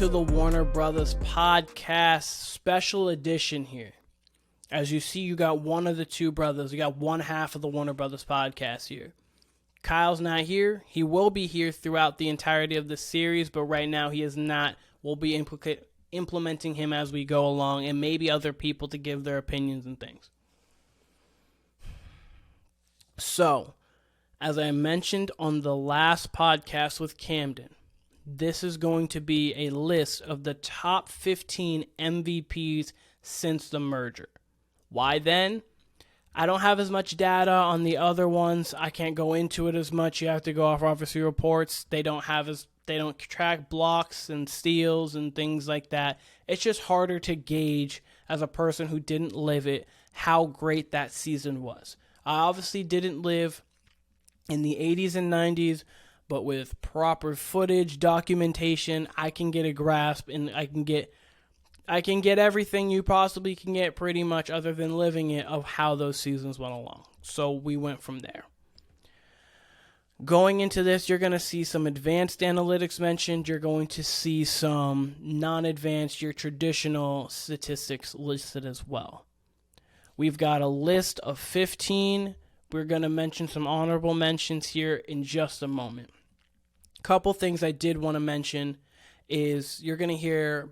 to the Warner Brothas Podcast special edition here. As you see, you got one of the two brothers. You got one half of the Warner Brothas Podcast here. Kyle's not here. He will be here throughout the entirety of the series, but right now he is not. We'll be implementing him as we go along, and maybe other people to give their opinions and things. So, as I mentioned on the last podcast with Camden, this is going to be a list of the top 15 MVPs since the merger. Why then? I don't have as much data on the other ones. I can't go into it as much. You have to go off obviously reports. They don't track blocks and steals and things like that. It's just harder to gauge as a person who didn't live it how great that season was. I obviously didn't live in the 80s and 90s, but with proper footage, documentation, I can get a grasp and I can get everything you possibly can get pretty much other than living it of how those seasons went along. So we went from there. Going into this, you're going to see some advanced analytics mentioned. You're going to see some non-advanced, your traditional statistics listed as well. We've got a list of 15. We're going to mention some honorable mentions here in just a moment. Couple things I did want to mention is you're going to hear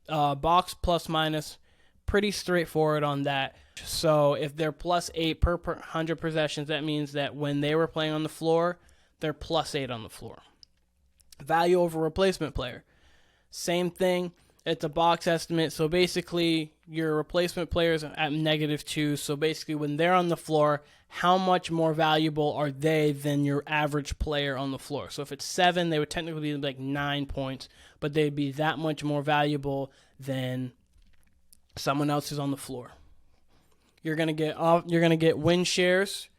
box plus minus, pretty straightforward on that. So if they're plus 8 per 100 possessions, that means that when they were playing on the floor, they're plus 8 on the floor. Value over replacement player, same thing. It's a box estimate. So basically your replacement players are at -2. So basically when they're on the floor, how much more valuable are they than your average player on the floor? So if it's 7, they would technically be like 9 points, but they'd be that much more valuable than someone else who's on the floor. You're gonna get win shares,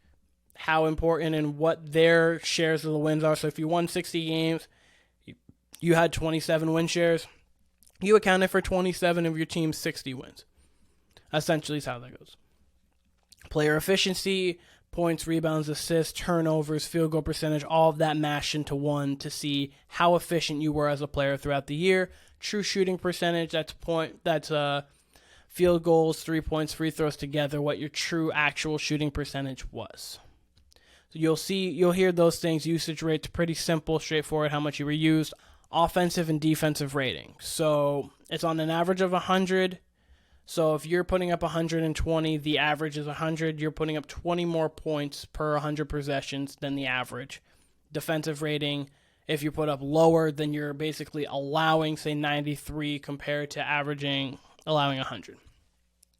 how important and what their shares of the wins are. So if you won 60 games, you had 27 win shares, you accounted for 27 of your team's 60 wins. Essentially is how that goes. Player efficiency, points, rebounds, assists, turnovers, field goal percentage, all of that mashed into one to see how efficient you were as a player throughout the year. True shooting percentage, that's field goals, 3 points, free throws together, what your true actual shooting percentage was. So you'll hear those things. Usage rates, pretty simple, straightforward, how much you were used. Offensive and defensive rating. So it's on an average of 100. So if you're putting up 120, the average is 100. You're putting up 20 more points per 100 possessions than the average. Defensive rating, if you put up lower, then you're basically allowing, say, 93 compared to allowing 100.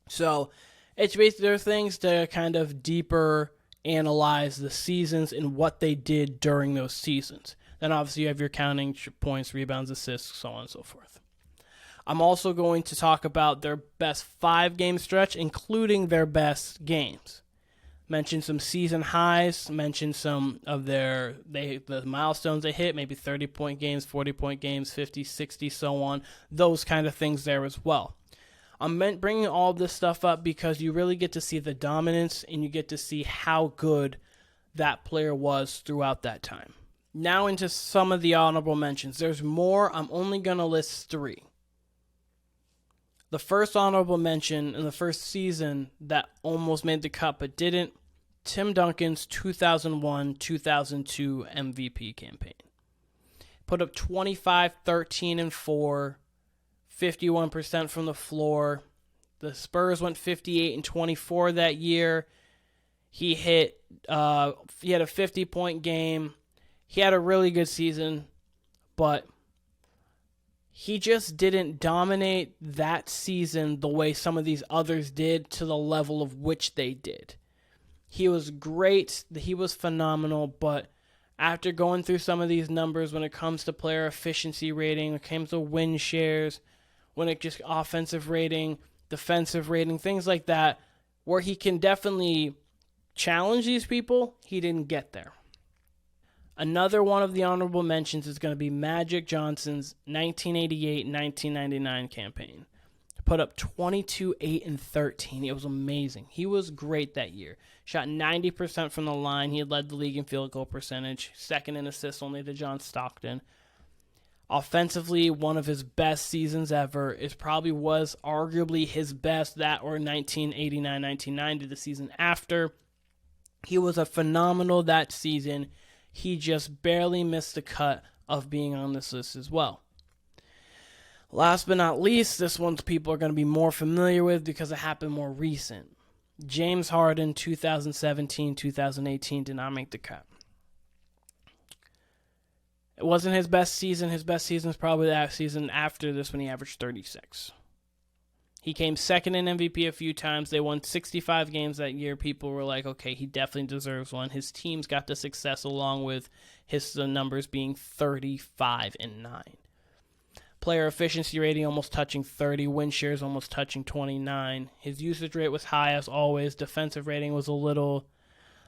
So it's basically, there are things to kind of deeper analyze the seasons and what they did during those seasons. Then obviously you have your counting, points, rebounds, assists, so on and so forth. I'm also going to talk about their best 5-game stretch, including their best games. Mention some season highs, mention some of the milestones they hit, maybe 30-point games, 40-point games, 50, 60, so on. Those kind of things there as well. I'm bringing all this stuff up because you really get to see the dominance and you get to see how good that player was throughout that time. Now into some of the honorable mentions. There's more. I'm only going to list 3. The first honorable mention in the first season that almost made the cut but didn't, Tim Duncan's 2001-2002 MVP campaign. Put up 25, 13, and 4, 51% from the floor. The Spurs went 58 and 24 that year. He had a 50-point game. He had a really good season, but he just didn't dominate that season the way some of these others did to the level of which they did. He was great. He was phenomenal, but after going through some of these numbers when it comes to player efficiency rating, when it comes to win shares, when it just offensive rating, defensive rating, things like that, where he can definitely challenge these people, he didn't get there. Another one of the honorable mentions is going to be Magic Johnson's 1988-1999 campaign. Put up 22, 8, and 13. It was amazing. He was great that year. Shot 90% from the line. He had led the league in field goal percentage. Second in assists only to John Stockton. Offensively, one of his best seasons ever. It probably was arguably his best, that or 1989-1990, the season after. He was a phenomenal that season. He just barely missed the cut of being on this list as well. Last but not least, this one's people are going to be more familiar with because it happened more recent. James Harden, 2017-2018, did not make the cut. It wasn't his best season. His best season was probably that season after this when he averaged 36. He came second in MVP a few times. They won 65 games that year. People were like, okay, he definitely deserves one. His teams got the success along with his numbers being 35-9. Player efficiency rating almost touching 30. Win shares almost touching 29. His usage rate was high as always. Defensive rating was a little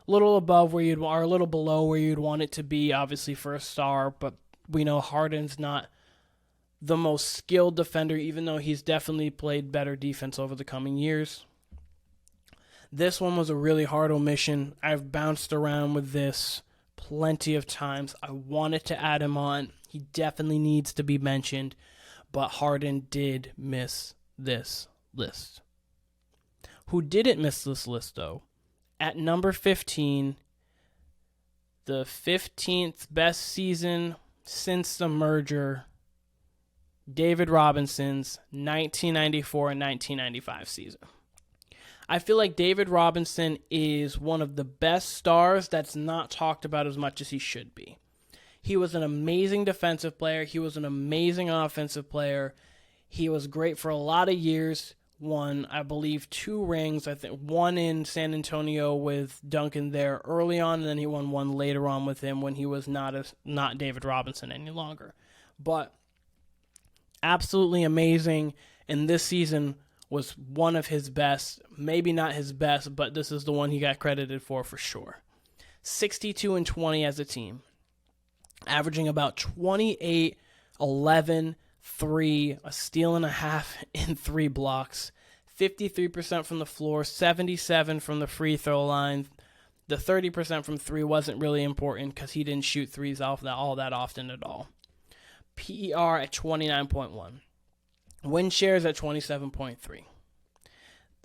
above where or a little below where you'd want it to be, obviously, for a star. But we know Harden's not the most skilled defender, even though he's definitely played better defense over the coming years. This one was a really hard omission. I've bounced around with this plenty of times. I wanted to add him on. He definitely needs to be mentioned, but Harden did miss this list. Who didn't miss this list, though? At number 15, the 15th best season since the merger, David Robinson's 1994 and 1995 season. I feel like David Robinson is one of the best stars that's not talked about as much as he should be. He was an amazing defensive player. He was an amazing offensive player. He was great for a lot of years. Won, I believe, 2 rings. I think one in San Antonio with Duncan there early on, and then he won one later on with him when he was not David Robinson any longer. But absolutely amazing, and this season was one of his best. Maybe not his best, but this is the one he got credited for sure. 62-20 as a team, averaging about 28, 11, 3, a steal and a half in 3 blocks, 53% from the floor, 77 from the free throw line. The 30% from 3 wasn't really important because he didn't shoot threes all that often at all. PER at 29.1. Win shares at 27.3.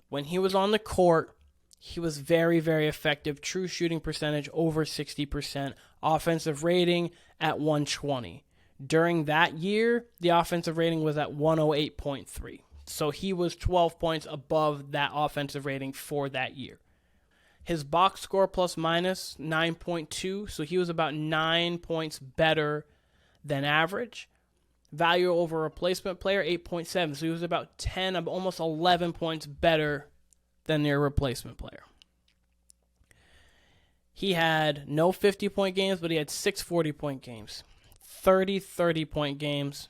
When he was on the court, he was very, very effective. True shooting percentage over 60%. Offensive rating at 120. During that year, the offensive rating was at 108.3. So he was 12 points above that offensive rating for that year. His box score plus minus 9.2, so he was about 9 points better than average. Value over replacement player 8.7, so he was about 10, almost 11 points better than their replacement player. He had no 50-point games, but he had 6 40-point games. 30 30-point games.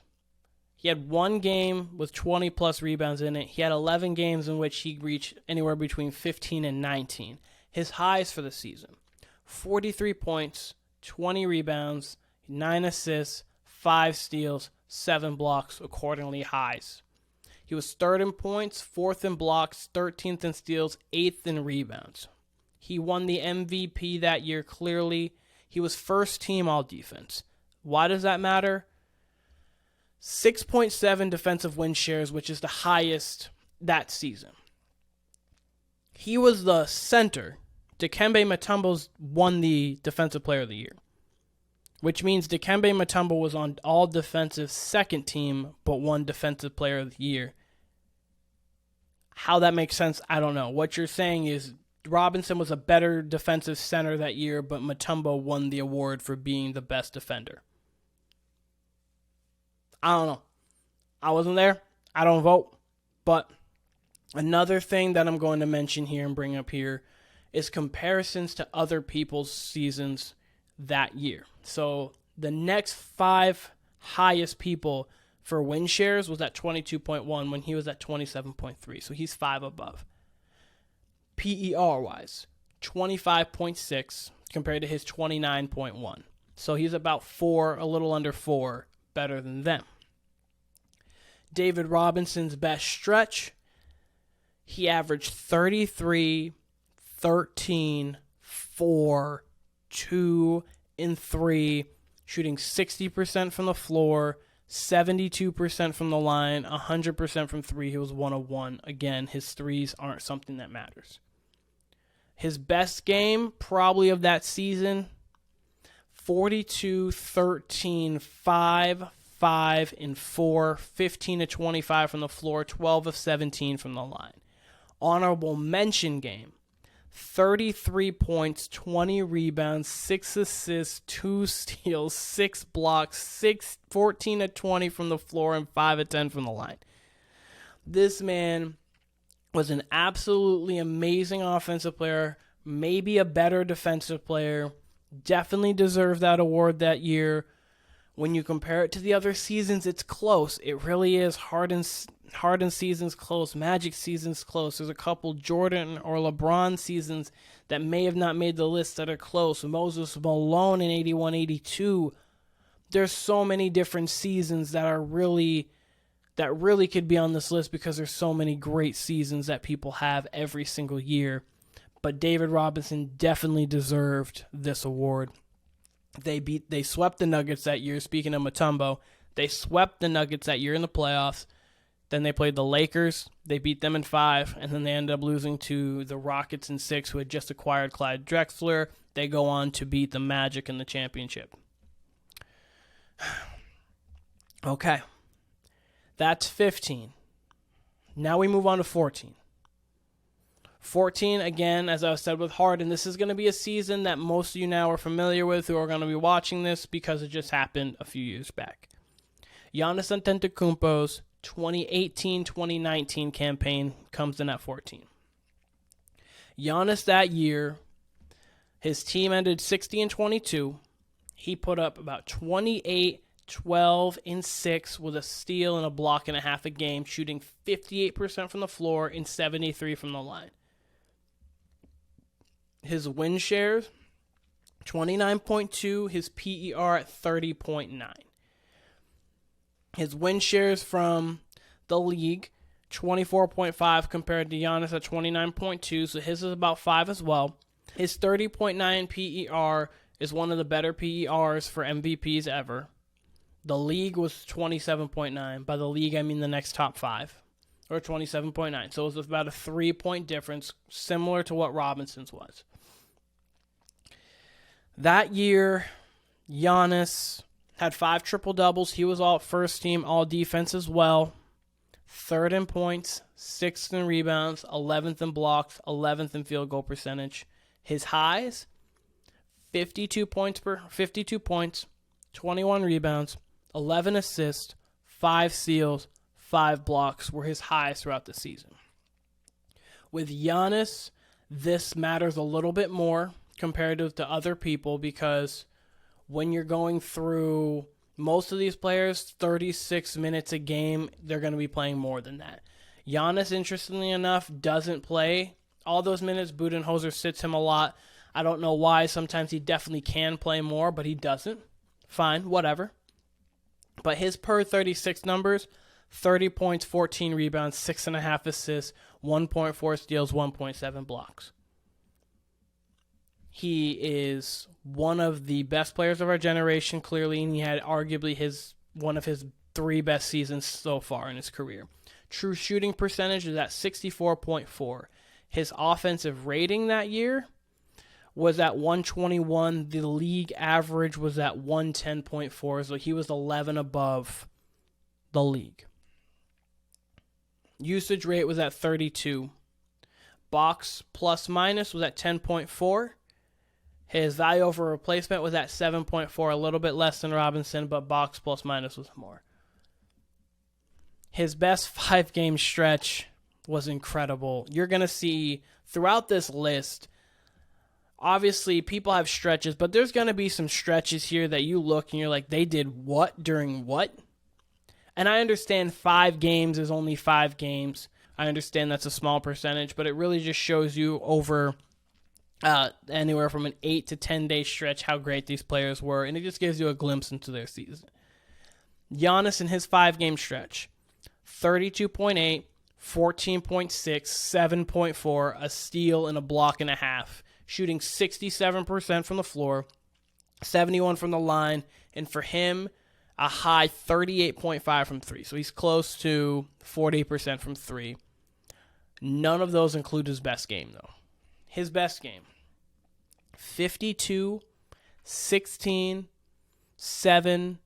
He had 1 game with 20-plus rebounds in it. He had 11 games in which he reached anywhere between 15 and 19. His highs for the season: 43 points, 20 rebounds, 9 assists, 5 steals, 7 blocks, accordingly highs. He was 3rd in points, 4th in blocks, 13th in steals, 8th in rebounds. He won the MVP that year clearly. He was first team all defense. Why does that matter? 6.7 defensive win shares, which is the highest that season. He was the center. Dikembe Mutombo won the Defensive Player of the Year, which means Dikembe Mutombo was on all defensive second team, but won Defensive Player of the Year. How that makes sense, I don't know. What you're saying is Robinson was a better defensive center that year, but Mutombo won the award for being the best defender. I don't know. I wasn't there. I don't vote. But another thing that I'm going to mention here and bring up here is comparisons to other people's seasons that year. So the next 5 highest people for win shares was at 22.1 when he was at 27.3. So he's 5 above. PER-wise, 25.6 compared to his 29.1. So he's about 4, a little under 4, better than them. David Robinson's best stretch, he averaged 33, 13, 4, 2, and 3, shooting 60% from the floor, 72% from the line, 100% from three. He was 1 of 1. Again, his threes aren't something that matters. His best game, probably of that season, 42, 13, 5, 5, and 4, 15 of 25 from the floor, 12 of 17 from the line. Honorable mention game, 33 points, 20 rebounds, 6 assists, 2 steals, 6 blocks, 14 of 20 from the floor, and 5 of 10 from the line. This man was an absolutely amazing offensive player, maybe a better defensive player, definitely deserved that award that year. When you compare it to the other seasons, it's close. It really is. Harden season's close. Magic season's close. There's a couple Jordan or LeBron seasons that may have not made the list that are close. Moses Malone in 81-82. There's so many different seasons that really could be on this list because there's so many great seasons that people have every single year. But David Robinson definitely deserved this award. They swept the Nuggets that year. Speaking of Mutombo, they swept the Nuggets that year in the playoffs. Then they played the Lakers. They beat them in 5, and then they ended up losing to the Rockets in 6, who had just acquired Clyde Drexler. They go on to beat the Magic in the championship. Okay. That's 15. Now we move on to 14. 14, again, as I said with Harden, this is going to be a season that most of you now are familiar with who are going to be watching this because it just happened a few years back. Giannis Antetokounmpo's 2018-2019 campaign comes in at 14. Giannis that year, his team ended 60-22. He put up about 28, 12, and 6 with a steal and a block and a half a game, shooting 58% from the floor and 73% from the line. His win shares, 29.2, his PER at 30.9. His win shares from the league, 24.5 compared to Giannis at 29.2, so his is about 5 as well. His 30.9 PER is one of the better PERs for MVPs ever. The league was 27.9. By the league, I mean the next top 5, or 27.9. So it was about a 3-point difference, similar to what Robinson's was. That year, Giannis had 5 triple-doubles. He was all first team, all defense as well. 3rd in points, 6th in rebounds, 11th in blocks, 11th in field goal percentage. His highs, 52 points, 21 rebounds, 11 assists, 5 steals, 5 blocks were his highs throughout the season. With Giannis, this matters a little bit more compared to other people because when you're going through most of these players, 36 minutes a game, they're going to be playing more than that. Giannis, interestingly enough, doesn't play all those minutes. Budenholzer sits him a lot. I don't know why. Sometimes he definitely can play more, but he doesn't. Fine, whatever. But his per 36 numbers, 30 points, 14 rebounds, 6.5 assists, 1.4 steals, 1.7 blocks. He is one of the best players of our generation, clearly, and he had arguably one of his 3 best seasons so far in his career. True shooting percentage is at 64.4. His offensive rating that year was at 121. The league average was at 110.4, so he was 11 above the league. Usage rate was at 32. Box plus minus was at 10.4. His value over replacement was at 7.4, a little bit less than Robinson, but box plus minus was more. His best 5-game stretch was incredible. You're going to see throughout this list, obviously people have stretches, but there's going to be some stretches here that you look and you're like, they did what during what? And I understand 5 games is only 5 games. I understand that's a small percentage, but it really just shows you over anywhere from an 8 to 10 day stretch how great these players were, and it just gives you a glimpse into their season. Giannis in his 5-game stretch, 32.8, 14.6, 7.4, a steal, and a block and a half, shooting 67% from the floor, 71 from the line, and for him, a high 38.5 from three. So he's close to 40% from three. None of those include his best game, though. His best game, 52, 16, 7,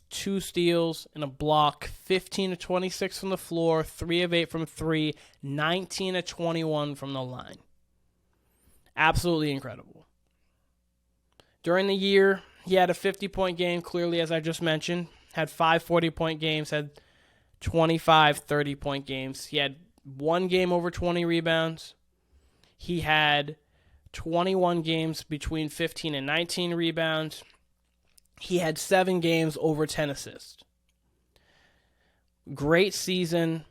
2 steals, and a block, 15 to 26 from the floor, 3 of 8 from 3, 19 to 21 from the line. Absolutely incredible. During the year, he had a 50-point game, clearly, as I just mentioned. Had 5 40-point games, had 25 30-point games. He had 1 game over 20 rebounds. He had 21 games between 15 and 19 rebounds. He had 7 games over 10 assists. Great season.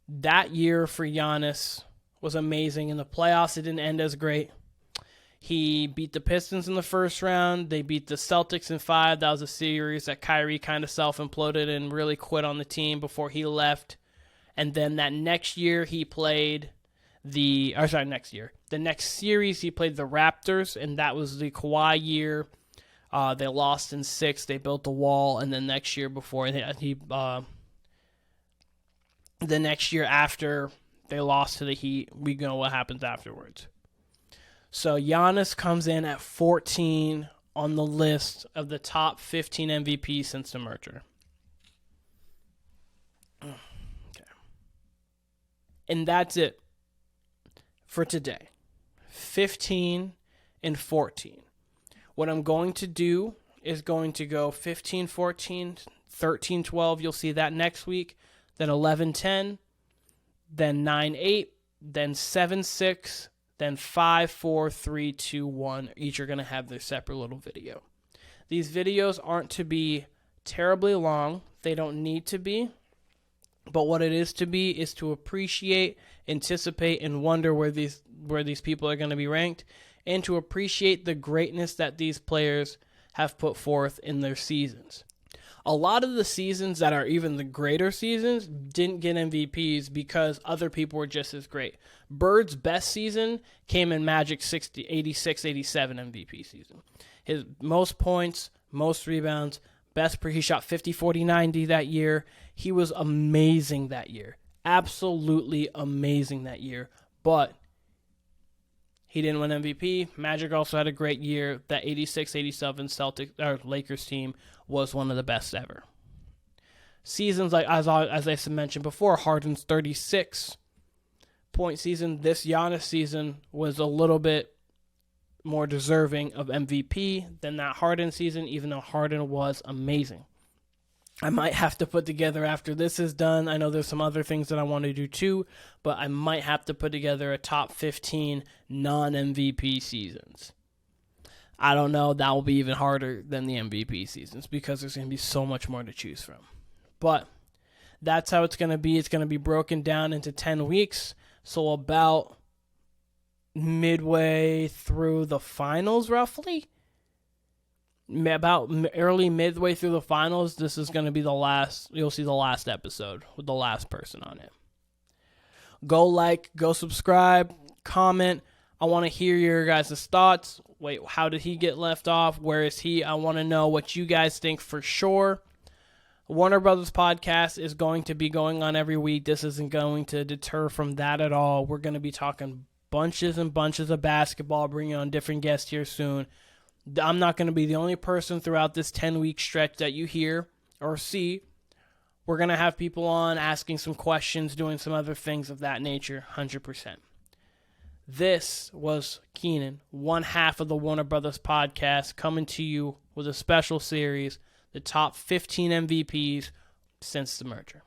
That year for Giannis was amazing. In the playoffs, it didn't end as great. He beat the Pistons in the first round. They beat the Celtics in 5. That was a series that Kyrie kind of self-imploded and really quit on the team before he left. And then that next year, he played the next series, he played the Raptors, and that was the Kawhi year. They lost in 6. They built the wall, and then next year the next year after they lost to the Heat, we know what happens afterwards. So Giannis comes in at 14 on the list of the top 15 MVPs since the merger. Okay. And that's it for today. 15 and 14. What I'm going to do is going to go 15-14, 13-12. You'll see that next week. Then 11-10, then 9-8, then 7-6, then 5-4-3-2-1. Each are going to have their separate little video. These videos aren't to be terribly long. They don't need to be. But what it is to be is to appreciate, anticipate, and wonder where these people are going to be ranked, and to appreciate the greatness that these players have put forth in their seasons. A lot of the seasons that are even the greater seasons didn't get MVPs because other people were just as great. Bird's best season came in Magic's 86-87 MVP season. His most points, most rebounds, he shot 50-40-90 that year. He was amazing that year. Absolutely amazing that year. But he didn't win MVP. Magic also had a great year. That 86-87 Lakers team was one of the best ever. Seasons like, as I mentioned before, Harden's 36-point season. This Giannis season was a little bit more deserving of MVP than that Harden season, even though Harden was amazing. I might have to put together, after this is done, I know there's some other things that I want to do too, but I might have to put together a top 15 non-MVP seasons. I don't know, that will be even harder than the MVP seasons because there's going to be so much more to choose from. But that's how it's going to be. It's going to be broken down into 10 weeks, so about midway through the finals, roughly. About early midway through the finals, this is going to be the last, you'll see the last episode with the last person on it. Go like, go subscribe, comment. I want to hear your guys' thoughts. Wait, how did he get left off? Where is he? I want to know what you guys think for sure. Warner Brothas Podcast is going to be going on every week. This isn't going to deter from that at all. We're going to be talking bunches and bunches of basketball, bringing on different guests here soon. I'm not going to be the only person throughout this 10-week stretch that you hear or see. We're going to have people on asking some questions, doing some other things of that nature, 100%. This was Keenan, one half of the Warner Brothas Podcast, coming to you with a special series, the top 15 MVPs since the merger.